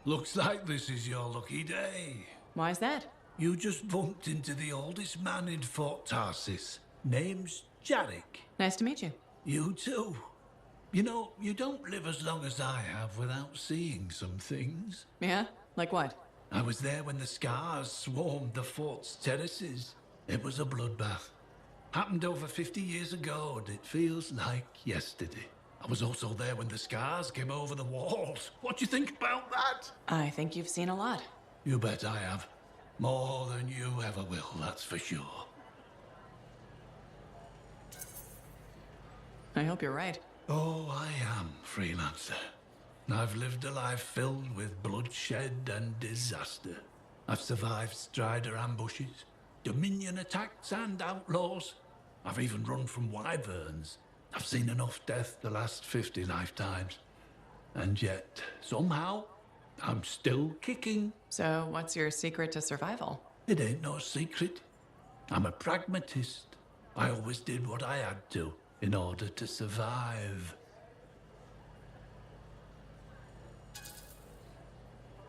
Looks like this is your lucky day. Why is that? You just bumped into the oldest man in Fort Tarsis. Name's Jarek. Nice to meet you. You too. You know, you don't live as long as I have without seeing some things. Yeah? Like what? I was there when the scars swarmed the fort's terraces. It was a bloodbath. Happened over 50 years ago, and it feels like yesterday. I was also there when the scars came over the walls. What do you think about that? I think you've seen a lot. You bet I have. More than you ever will, that's for sure. I hope you're right. Oh, I am, freelancer. I've lived a life filled with bloodshed and disaster. I've survived Strider ambushes, Dominion attacks and outlaws. I've even run from wyverns. I've seen enough death to last 50 lifetimes. And yet, somehow, I'm still kicking. So, what's your secret to survival? It ain't no secret. I'm a pragmatist. I always did what I had to in order to survive.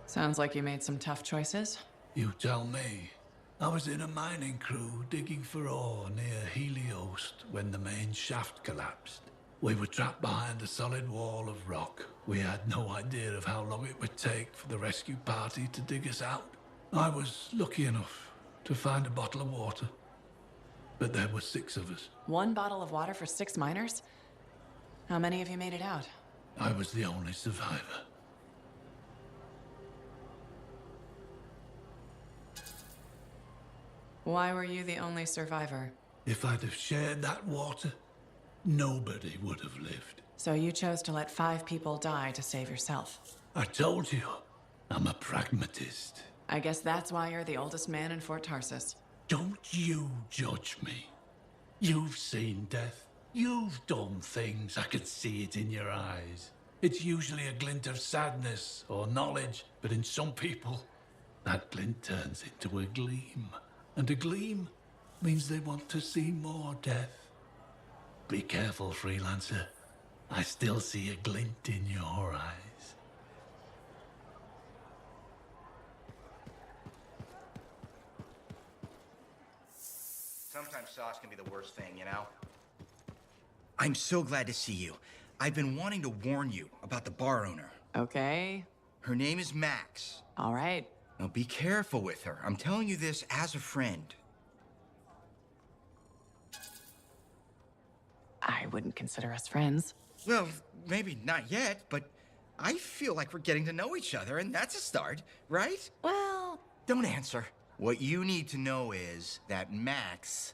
Sounds like you made some tough choices. You tell me. I was in a mining crew digging for ore near Heliost when the main shaft collapsed. We were trapped behind a solid wall of rock. We had no idea of how long it would take for the rescue party to dig us out. I was lucky enough to find a bottle of water. But there were 6 of us. 1 bottle of water for 6 miners? How many of you made it out? I was the only survivor. Why were you the only survivor? If I'd have shared that water, nobody would have lived. So you chose to let 5 people die to save yourself. I told you, I'm a pragmatist. I guess that's why you're the oldest man in Fort Tarsis. Don't you judge me. You've seen death. You've done things. I could see it in your eyes. It's usually a glint of sadness or knowledge, but in some people, that glint turns into a gleam. And a gleam means they want to see more death. Be careful, freelancer. I still see a glint in your eyes. Sometimes sauce can be the worst thing, you know? I'm so glad to see you. I've been wanting to warn you about the bar owner. Okay. Her name is Max. All right. Now be careful with her. I'm telling you this as a friend. I wouldn't consider us friends. Well, maybe not yet, but I feel like we're getting to know each other, and that's a start, right? Well... Don't answer. What you need to know is that Max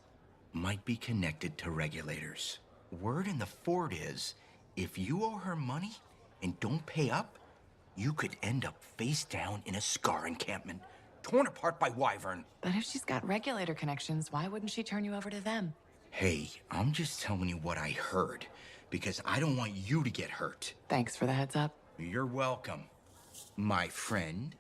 might be connected to regulators. Word in the fort is, if you owe her money and don't pay up, you could end up face down in a Scar encampment, torn apart by wyvern. But if she's got regulator connections, why wouldn't she turn you over to them? Hey, I'm just telling you what I heard, because I don't want you to get hurt. Thanks for the heads up. You're welcome, my friend.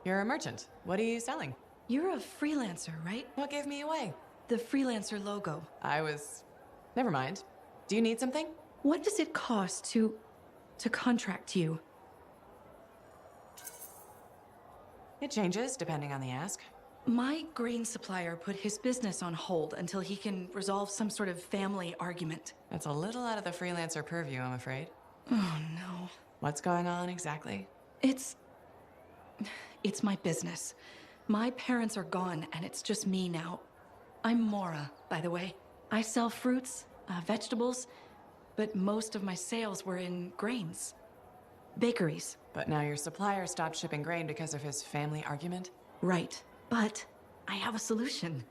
You're a merchant. What are you selling? You're a freelancer, right? What gave me away? The freelancer logo. Never mind. Do you need something? What does it cost to contract you? It changes depending on the ask. My grain supplier put his business on hold until he can resolve some sort of family argument. That's a little out of the freelancer purview, I'm afraid. Oh, no. What's going on exactly? It's my business. My parents are gone, and it's just me now. I'm Mora, by the way. I sell fruits, vegetables, but most of my sales were in grains. Bakeries. But now your supplier stopped shipping grain because of his family argument? Right. But I have a solution.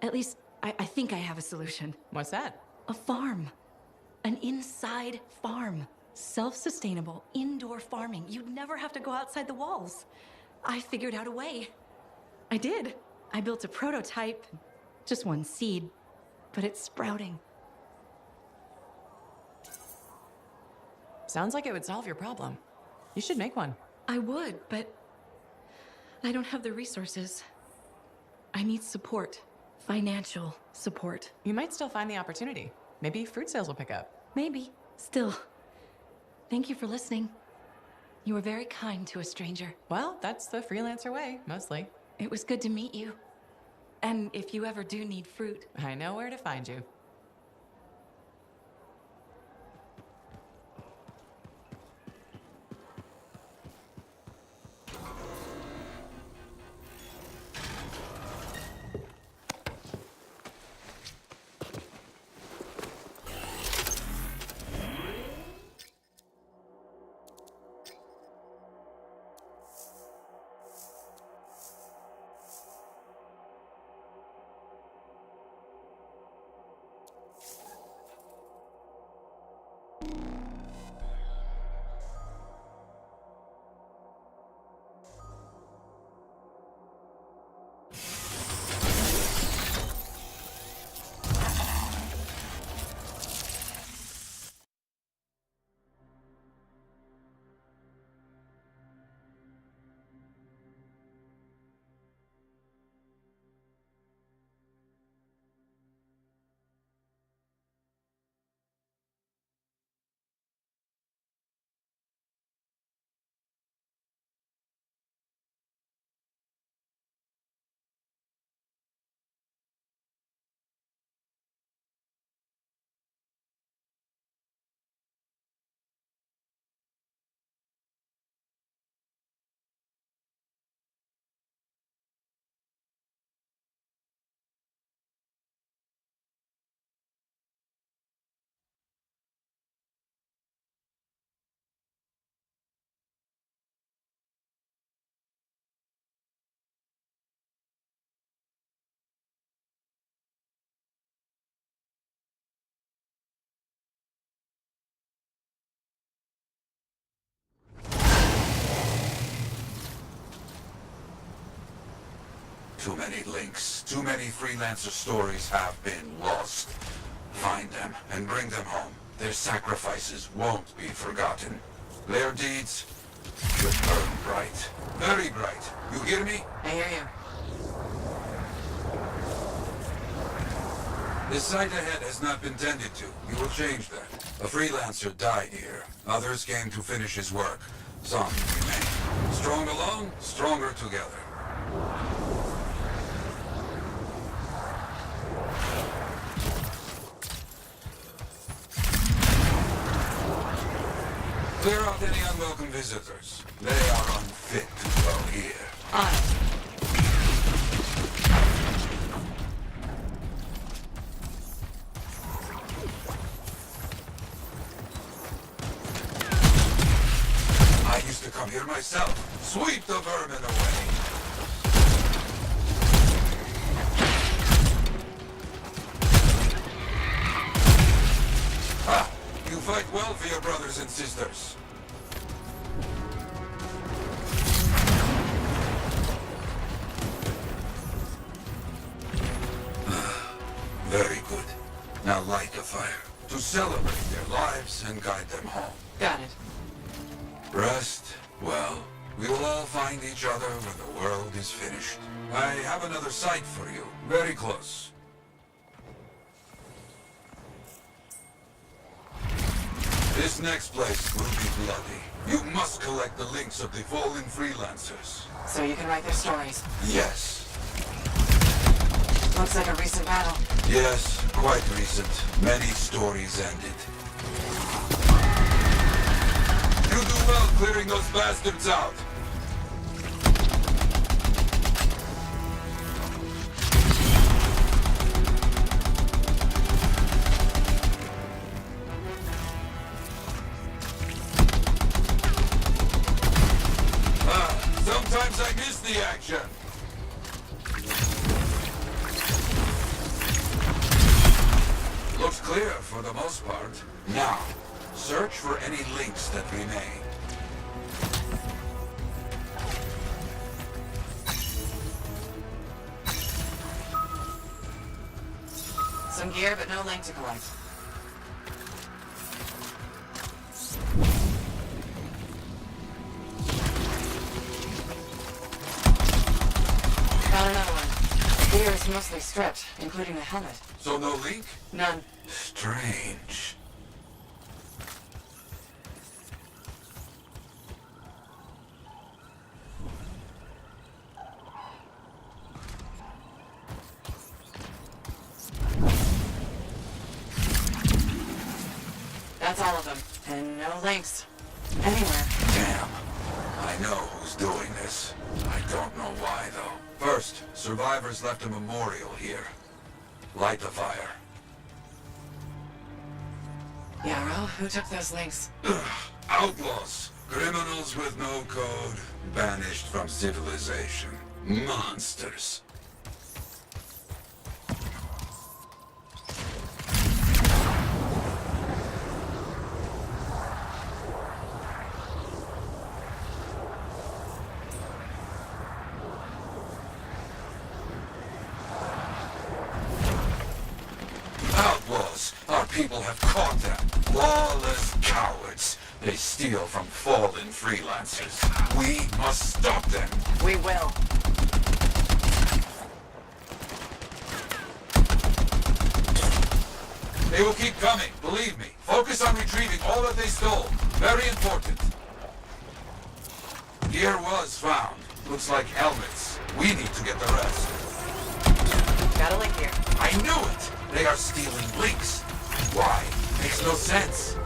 At least, I think I have a solution. What's that? A farm. An inside farm. Self-sustainable, indoor farming. You'd never have to go outside the walls. I figured out a way. I did. I built a prototype. Just one seed. But it's sprouting. Sounds like it would solve your problem. You should make one. I would, but I don't have the resources. I need support. Financial support. You might still find the opportunity. Maybe fruit sales will pick up. Maybe. Still. Thank you for listening. You were very kind to a stranger. Well, that's the freelancer way, mostly. It was good to meet you. And if you ever do need fruit, I know where to find you. Too many links, too many freelancer stories have been lost. Find them and bring them home. Their sacrifices won't be forgotten. Their deeds should burn bright. Very bright. You hear me? I hear you. This site ahead has not been tended to. You will change that. A freelancer died here. Others came to finish his work. Some remain. Strong alone, stronger together. Clear out any unwelcome visitors. They are unfit to dwell here. I used to come here myself. Sweep the vermin away. Ah, you fight well for your brothers and sisters. Very good. Now light a fire to celebrate their lives and guide them home. Got it. Rest, well, we will all find each other when the world is finished. I have another site for you, very close. This next place will be bloody. You must collect the links of the fallen freelancers. So you can write their stories. Yes. Looks like a recent battle. Yes, quite recent. Many stories ended. You do well clearing those bastards out. is the action! Looks clear for the most part. Now, search for any links that remain. Some gear, but no link to collect. Found another one. Gear is mostly stripped, including the helmet. So no link? None. Strange. That's all of them. And no links. Anywhere. Damn. I know who's doing this. I don't know why, though. First, survivors left a memorial here. Light the fire. Yarrow, who took those links? Outlaws. Criminals with no code. Banished from civilization. Monsters. Outlaws! Our people have caught them. Lawless cowards. They steal from fallen freelancers. We must stop them. We will. They will keep coming, believe me. Focus on retrieving all that they stole. Very important. Gear was found. Looks like helmets. We need to get the rest. Got a link here. I knew it! They are stealing links. Why? Makes no sense.